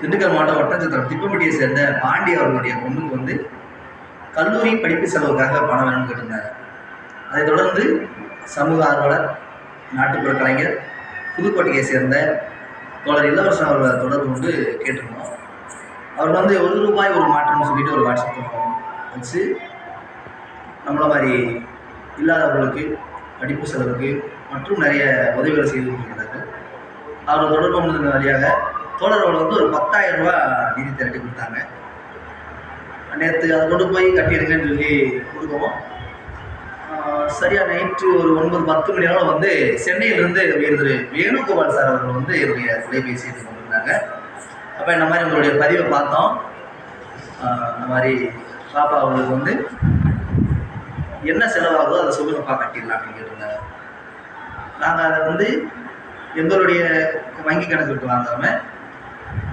திண்டுக்கல் மாவட்டம் ஒட்டன்சத்திரம் திப்பம்பட்டியை சேர்ந்த பாண்டி அவர்களுடைய பொண்ணுக்கு வந்து கல்லூரி படிப்பு செலவுக்காக பணம் வேணும்னு கேட்டிருந்தாங்க. அதைத் தொடர்ந்து சமூக ஆர்வலர், நாட்டுப்புற கலைஞர், புதுக்கோட்டையை சேர்ந்த தோழர் இளவரசன் அவர்களை தொடர்பு கொண்டு கேட்டிருந்தோம். அவர் வந்து ₹1 ஒரு மாற்றம்னு சொல்லிட்டு ஒரு வாட்ஸ்அப் வச்சு நம்மள மாதிரி இல்லாதவர்களுக்கு படிப்பு செலவுக்கு மற்றும் நிறைய உதவிகளை செய்து கொடுக்கிறார்கள். அவர் தொடர்பு கொண்டதன் வழியாக தோழர் அவர்கள் வந்து ஒரு ₹10,000 நிதி திரட்டி கொடுத்தாங்க. நேற்று அதை கொண்டு போய் கட்டிடுங்கன்னு சொல்லி கொடுக்கவும் சரியாக நைட்டு ஒரு 9-10 மணி நேரம் வந்து சென்னையிலிருந்து திரு வேணுகோபால் சார் அவர்கள் வந்து என்னுடைய தொலைபேசி எடுத்து கொண்டிருந்தாங்க. அப்போ இந்த மாதிரி உங்களுடைய பதிவை பார்த்தோம். இந்த மாதிரி பாப்பா அவங்களுக்கு வந்து என்ன செலவாகுதோ அதை சொல்லுங்கப்பா கட்டிடலாம் அப்படின்னு கேட்டிருந்தாங்க. நாங்கள் அதை வந்து எங்களுடைய வங்கி கணக்கு வாங்காமல்